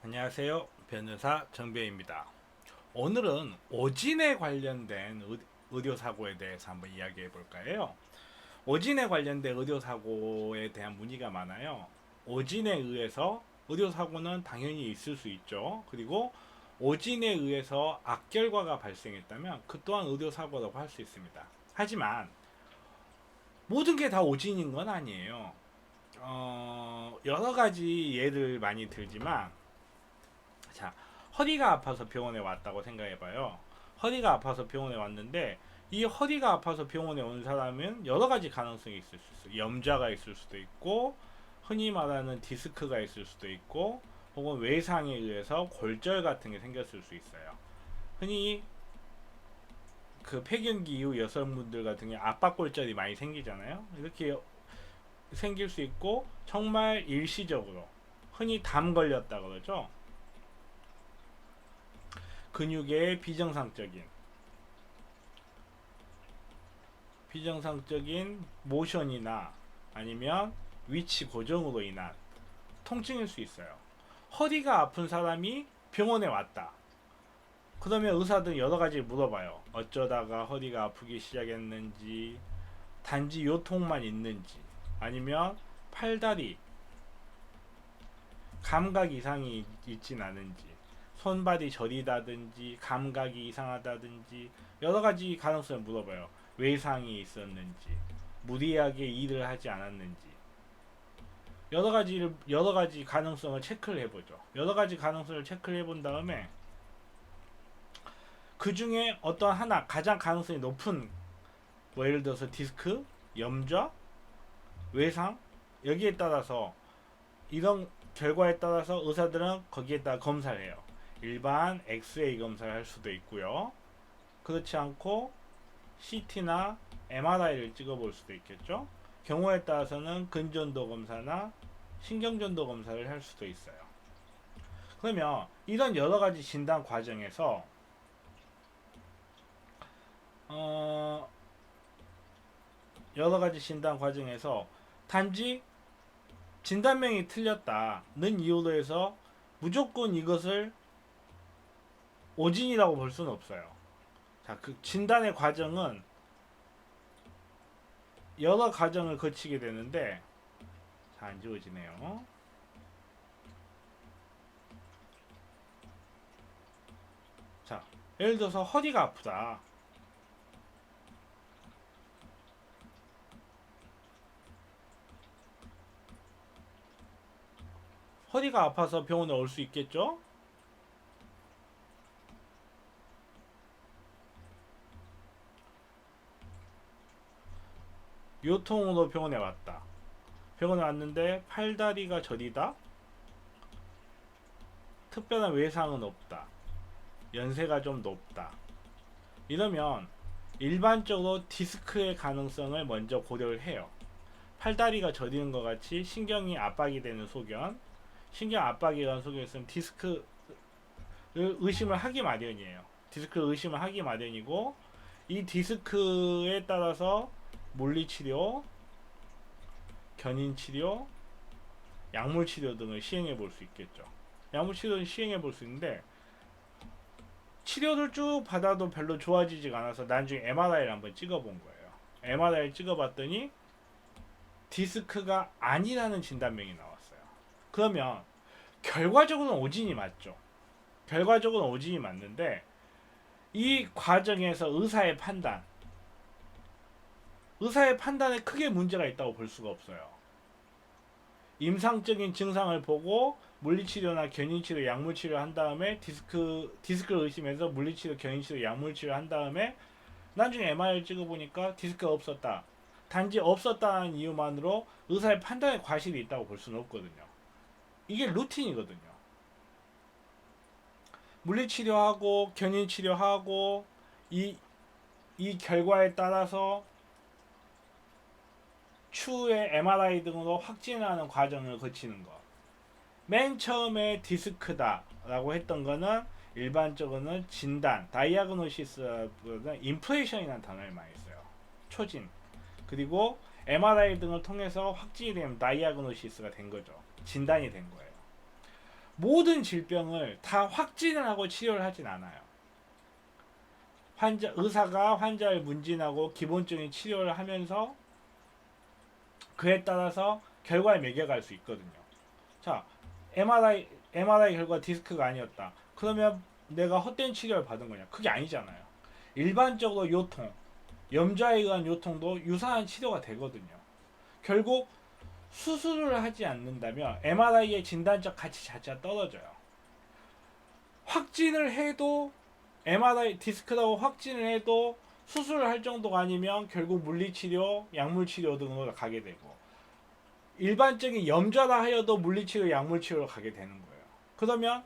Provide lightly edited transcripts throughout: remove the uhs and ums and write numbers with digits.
안녕하세요. 변호사 정배입니다. 오늘은 오진에 관련된 의료사고에 대해서 한번 이야기해 볼까요? 오진에 관련된 의료사고에 대한 문의가 많아요. 오진에 의해서 의료사고는 당연히 있을 수 있죠. 그리고 오진에 의해서 악결과가 발생했다면 그 또한 의료사고라고 할 수 있습니다. 하지만 모든 게 다 오진인 건 아니에요. 여러 가지 예를 많이 들지만, 자, 허리가 아파서 병원에 왔다고 생각해봐요. 허리가 아파서 병원에 왔는데 이 허리가 아파서 병원에 온 사람은 여러 가지 가능성이 있을 수 있어요. 염좌가 있을 수도 있고, 흔히 말하는 디스크가 있을 수도 있고, 혹은 외상에 의해서 골절 같은 게 생겼을 수 있어요. 흔히 그 폐경기 이후 여성분들 같은 경우 압박골절이 많이 생기잖아요. 이렇게 생길 수 있고, 정말 일시적으로 흔히 담 걸렸다 그러죠. 근육의 비정상적인 모션이나 아니면 위치 고정으로 인한 통증일 수 있어요. 허리가 아픈 사람이 병원에 왔다. 그러면 의사들은 여러 가지 물어봐요. 어쩌다가 허리가 아프기 시작했는지, 단지 요통만 있는지, 아니면 팔다리 감각 이상이 있진 않은지, 손발이 저리다든지 감각이 이상하다든지 여러 가지 가능성을 물어봐요. 외상이 있었는지, 무리하게 일을 하지 않았는지, 여러 가지 가능성을 체크를 해보죠. 여러 가지 가능성을 체크를 해본 다음에 그 중에 어떤 하나 가장 가능성이 높은, 뭐 예를 들어서 디스크, 염좌, 외상, 여기에 따라서 이런 결과에 따라서 의사들은 거기에다 검사를 해요. 일반 엑스레이 검사를 할 수도 있고요. 그렇지 않고 CT나 MRI를 찍어볼 수도 있겠죠. 경우에 따라서는 근전도 검사나 신경전도 검사를 할 수도 있어요. 그러면 이런 여러 가지 진단 과정에서 어, 여러 가지 진단 과정에서 단지 진단명이 틀렸다는 이유로 해서 무조건 이것을 오진이라고 볼 수는 없어요. 자, 그 진단의 과정은 여러 과정을 거치게 되는데, 잘 안 지워지네요. 자, 예를 들어서 허리가 아프다. 허리가 아파서 병원에 올 수 있겠죠? 요통으로 병원에 왔다. 병원에 왔는데 팔다리가 저리다. 특별한 외상은 없다. 연세가 좀 높다. 이러면 일반적으로 디스크의 가능성을 먼저 고려를 해요. 팔다리가 저리는 것 같이 신경이 압박이 되는 소견, 신경 압박이 가는 소견이 있으면 디스크를 의심을 하기 마련이에요. 디스크를 의심을 하기 마련이고, 이 디스크에 따라서 물리치료, 견인치료, 약물치료 등을 시행해 볼 수 있겠죠. 약물치료는 시행해 볼 수 있는데, 치료를 쭉 받아도 별로 좋아지지가 않아서 나중에 MRI를 한번 찍어본 거예요. MRI를 찍어봤더니 디스크가 아니라는 진단명이 나왔어요. 그러면 결과적으로는 오진이 맞죠. 결과적으로는 오진이 맞는데, 이 과정에서 의사의 판단에 크게 문제가 있다고 볼 수가 없어요. 임상적인 증상을 보고 물리치료나 견인치료, 약물치료 한 다음에 디스크를 의심해서 물리치료, 견인치료, 약물치료 한 다음에 나중에 MRI를 찍어보니까 디스크가 없었다. 단지 없었다는 이유만으로 의사의 판단에 과실이 있다고 볼 수는 없거든요. 이게 루틴이거든요. 물리치료하고 견인치료하고 이, 이 결과에 따라서 추후에 MRI 등으로 확진하는 과정을 거치는 것. 맨 처음에 디스크다 라고 했던 거는 일반적으로는 진단, 다이아그노시스보다 인프레이션이라는 단어를 많이 써요. 초진. 그리고 MRI 등을 통해서 확진이 되면 다이아그노시스가 된 거죠. 진단이 된 거예요. 모든 질병을 다 확진을 하고 치료를 하진 않아요. 의사가 환자를 문진하고 기본적인 치료를 하면서 그에 따라서 결과를 매겨갈 수 있거든요. 자, MRI 결과 디스크가 아니었다. 그러면 내가 헛된 치료를 받은 거냐? 그게 아니잖아요. 일반적으로 요통, 염좌에 의한 요통도 유사한 치료가 되거든요. 결국 수술을 하지 않는다면 MRI의 진단적 가치 자체가 떨어져요. 확진을 해도 MRI 디스크라고 확진을 해도 수술을 할 정도가 아니면 결국 물리치료, 약물치료 등으로 가게 되고 일반적인 염좌라 하여도 물리치료, 약물치료로 가게 되는 거예요. 그러면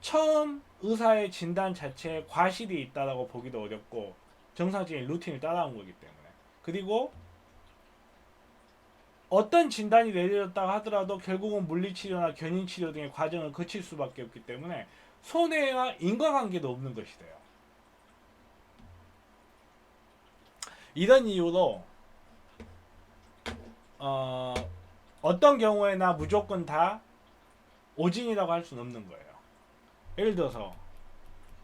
처음 의사의 진단 자체에 과실이 있다라고 보기도 어렵고 정상적인 루틴을 따라온 거기 때문에 그리고 어떤 진단이 내려졌다고 하더라도 결국은 물리치료나 견인치료 등의 과정을 거칠 수밖에 없기 때문에 손해와 인과관계도 없는 것이 돼요. 이런 이유로 어떤 경우에나 무조건 다 오진이라고 할 수는 없는 거예요. 예를 들어서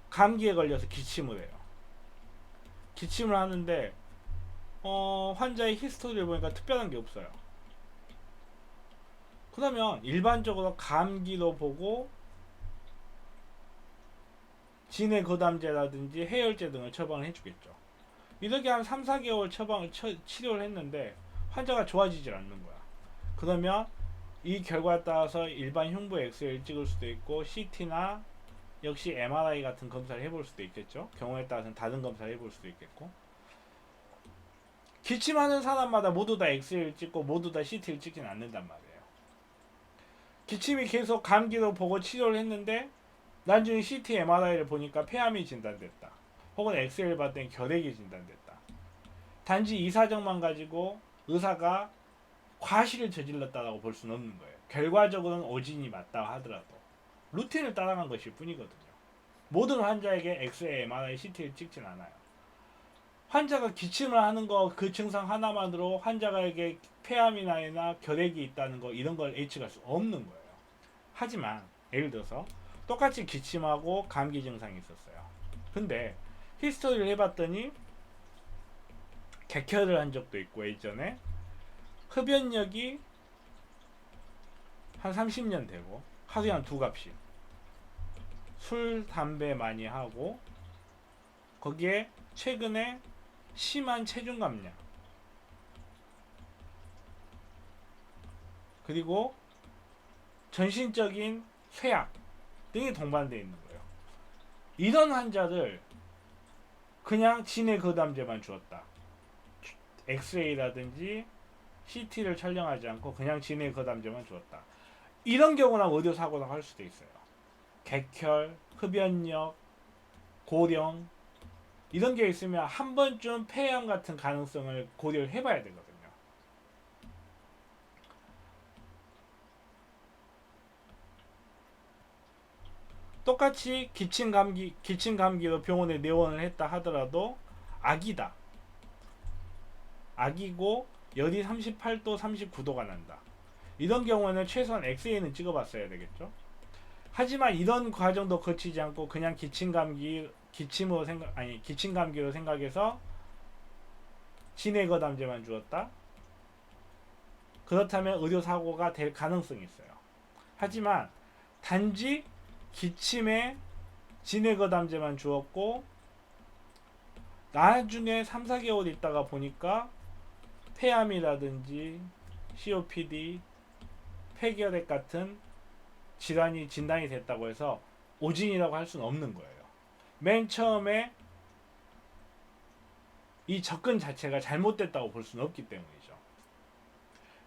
감기에 걸려서 기침을 해요. 기침을 하는데 환자의 히스토리를 보니까 특별한 게 없어요. 그러면 일반적으로 감기로 보고 진해거담제라든지 해열제 등을 처방을 해주겠죠. 이렇게 한 3, 4개월 치료를 했는데 환자가 좋아지질 않는 거야. 그러면 이 결과에 따라서 일반 흉부 엑스레이를 찍을 수도 있고 CT나 역시 MRI 같은 검사를 해볼 수도 있겠죠. 경우에 따라서는 다른 검사를 해볼 수도 있겠고 기침하는 사람마다 모두 다 엑스레이를 찍고 모두 다 CT를 찍진 않는단 말이에요. 기침이 계속 감기로 보고 치료를 했는데 나중에 CT, MRI를 보니까 폐암이 진단됐다. 혹은 엑스레이를 봤더니 결핵이 진단됐다. 단지 이 사정만 가지고 의사가 과실을 저질렀다고 볼 수는 없는 거예요. 결과적으로는 오진이 맞다 하더라도 루틴을 따라간 것일 뿐이거든요. 모든 환자에게 엑스레이, MRI, CT를 찍진 않아요. 환자가 기침을 하는 거 그 증상 하나만으로 환자에게 폐암이나 결핵이 있다는 거 이런 걸 예측할 수 없는 거예요. 하지만 예를 들어서 똑같이 기침하고 감기 증상이 있었어요. 근데 히스토리를 해봤더니 객혈을 한 적도 있고 예전에 흡연력이 한 30년 되고 하루에 한 2갑씩 술, 담배 많이 하고 거기에 최근에 심한 체중 감량 그리고 전신적인 쇠약 등이 동반되어 있는 거예요. 이런 환자를 그냥 진해거담제만 주었다. 엑스레이라든지 CT를 촬영하지 않고 그냥 진해거담제만 주었다. 이런 경우나 의료사고라고 할 수도 있어요. 객혈, 흡연력, 고령 이런 게 있으면 한 번쯤 폐암 같은 가능성을 고려를 해봐야 되거든요. 똑같이 기침감기로 병원에 내원을 했다 하더라도 아기다. 아기고 열이 38도, 39도가 난다. 이런 경우는 최소한 엑스레이는 찍어봤어야 되겠죠. 하지만 이런 과정도 거치지 않고 그냥 기침감기로 생각해서 진해거담제만 주었다. 그렇다면 의료사고가 될 가능성이 있어요. 하지만 단지 기침에 진해거담제만 주었고 나중에 3, 4개월 있다가 보니까 폐암이라든지 COPD, 폐결핵 같은 질환이 진단이 됐다고 해서 오진이라고 할 수는 없는 거예요. 맨 처음에 이 접근 자체가 잘못됐다고 볼 수는 없기 때문이죠.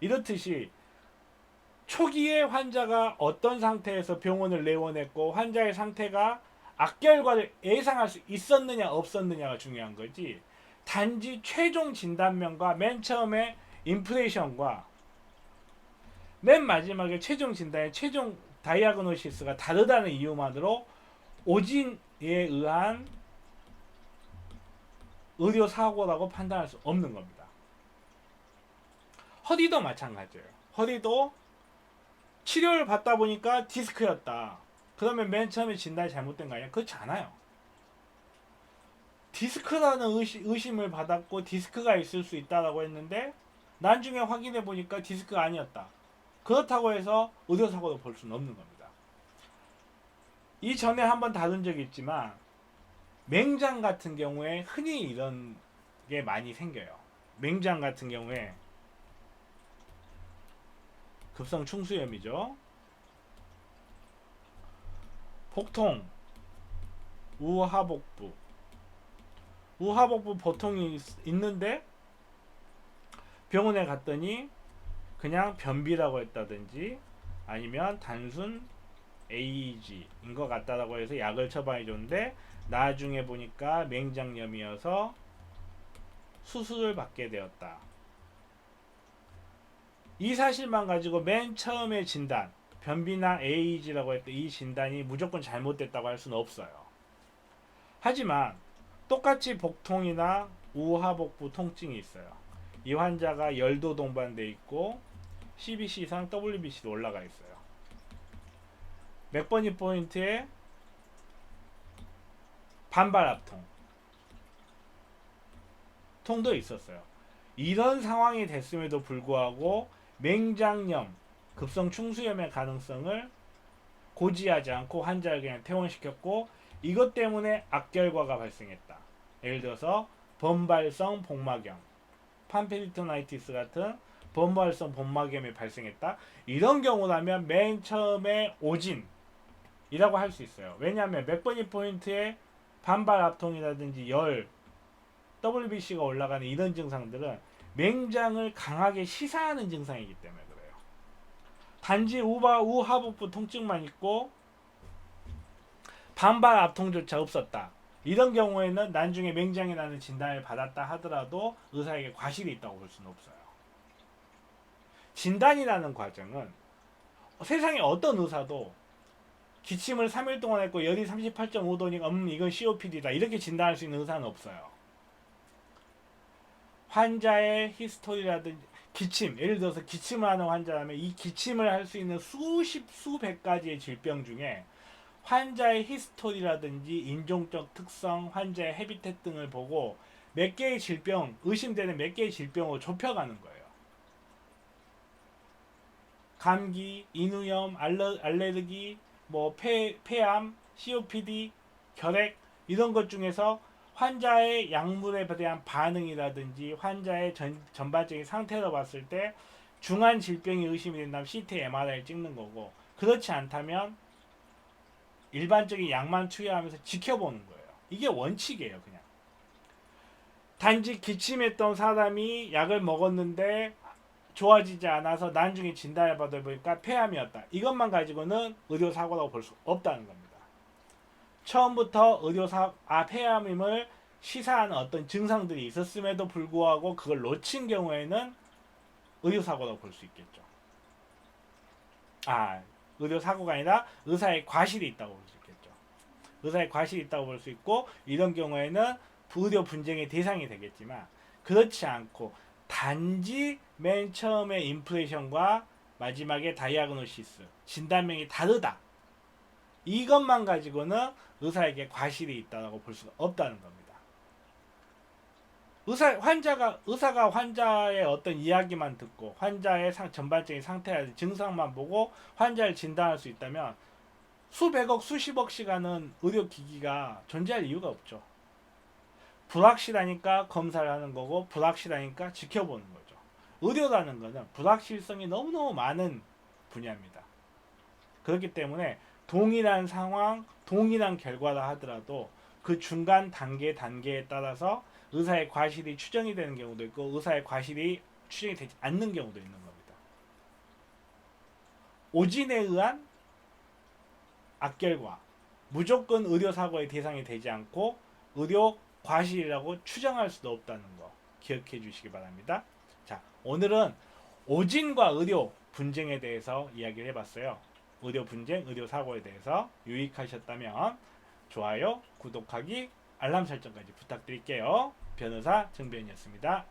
이렇듯이 초기에 환자가 어떤 상태에서 병원을 내원했고 환자의 상태가 악결과를 예상할 수 있었느냐 없었느냐가 중요한 거지 단지 최종 진단명과 맨 처음에 인프레이션과 맨 마지막에 최종 진단의 최종 다이아그노시스가 다르다는 이유만으로 오진에 의한 의료사고라고 판단할 수 없는 겁니다. 허리도 마찬가지예요. 허리도 치료를 받다 보니까 디스크였다. 그러면 맨 처음에 진단이 잘못된 거 아니야? 그렇지 않아요. 디스크라는 의심을 받았고 디스크가 있을 수 있다라고 했는데 나중에 확인해 보니까 디스크가 아니었다. 그렇다고 해서 의료사고로 볼 수는 없는 겁니다. 이전에 한번 다룬 적이 있지만 맹장 같은 경우에 흔히 이런 게 많이 생겨요. 맹장 같은 경우에 급성 충수염이죠. 복통, 우하복부. 우하복부 보통이 있는데 병원에 갔더니 그냥 변비라고 했다든지 아니면 단순 AEG인 것 같다라고 해서 약을 처방해 줬는데 나중에 보니까 맹장염이어서 수술을 받게 되었다. 이 사실만 가지고 맨 처음에 진단, 변비나 AEG라고 했던 이 진단이 무조건 잘못됐다고 할 수는 없어요. 하지만 똑같이 복통이나 우하복부 통증이 있어요. 이 환자가 열도 동반돼 있고 CBC 이상 WBC도 올라가 있어요. 몇 번이 포인트에 반발 압통 통도 있었어요. 이런 상황이 됐음에도 불구하고 맹장염, 급성 충수염의 가능성을 고지하지 않고 환자를 그냥 퇴원시켰고 이것 때문에 악결과가 발생했다. 예를 들어서 범발성 복막염, 팜페리토나이티스 같은 범발성 복막염이 발생했다. 이런 경우라면 맨 처음에 오진이라고 할 수 있어요. 왜냐하면 몇 번이 포인트에 반발 압통이라든지 열, WBC가 올라가는 이런 증상들은 맹장을 강하게 시사하는 증상이기 때문에 그래요. 단지 우하복부 통증만 있고 반발 압통조차 없었다. 이런 경우에는 나중에 맹장이라는 진단을 받았다 하더라도 의사에게 과실이 있다고 볼 수는 없어요. 진단이라는 과정은 세상에 어떤 의사도 기침을 3일 동안 했고 열이 38.5도니까 이건 COPD다 이렇게 진단할 수 있는 의사는 없어요. 환자의 히스토리라든지 기침, 예를 들어서 기침을 하는 환자라면 이 기침을 할 수 있는 수백 가지의 질병 중에 환자의 히스토리라든지 인종적 특성, 환자의 헤비텟 등을 보고 몇 개의 질병, 의심되는 몇 개의 질병으로 좁혀가는 거예요. 감기, 인후염, 알레르기, 폐암, COPD, 결핵 이런 것 중에서 환자의 약물에 대한 반응이라든지 환자의 전반적인 상태로 봤을 때 중한 질병이 의심이 된다면 CT, MRI를 찍는 거고 그렇지 않다면 일반적인 약만 투여하면서 지켜보는 거예요. 이게 원칙이에요. 그냥 단지 기침했던 사람이 약을 먹었는데 좋아지지 않아서 나중에 진단을 받아보니까 폐암이었다. 이것만 가지고는 의료사고라고 볼 수 없다는 겁니다. 처음부터 폐암임을 시사하는 어떤 증상들이 있었음에도 불구하고 그걸 놓친 경우에는 의료사고라고 볼 수 있겠죠. 의료사고가 아니라 의사의 과실이 있다고 볼 수 있겠죠. 의사의 과실이 있다고 볼 수 있고 이런 경우에는 의료 분쟁의 대상이 되겠지만 그렇지 않고 단지 맨 처음에 인프레션과 마지막에 다이아그노시스 진단명이 다르다. 이것만 가지고는 의사에게 과실이 있다고 볼 수가 없다는 겁니다. 의사가 환자의 어떤 이야기만 듣고 환자의 전반적인 상태라든지 증상만 보고 환자를 진단할 수 있다면 수백억 수십억 시간은 의료기기가 존재할 이유가 없죠. 불확실하니까 검사를 하는 거고 불확실하니까 지켜보는 거죠. 의료라는 것은 불확실성이 너무너무 많은 분야입니다. 그렇기 때문에 동일한 상황, 동일한 결과라 하더라도 그 중간 단계에 따라서 의사의 과실이 추정이 되는 경우도 있고 의사의 과실이 추정이 되지 않는 경우도 있는 겁니다. 오진에 의한 악결과 무조건 의료사고의 대상이 되지 않고 의료 과실이라고 추정할 수도 없다는 거 기억해 주시기 바랍니다. 자, 오늘은 오진과 의료 분쟁에 대해서 이야기를 해봤어요. 의료 분쟁, 의료 사고에 대해서 유익하셨다면 좋아요, 구독하기, 알람 설정까지 부탁드릴게요. 변호사 정변이었습니다.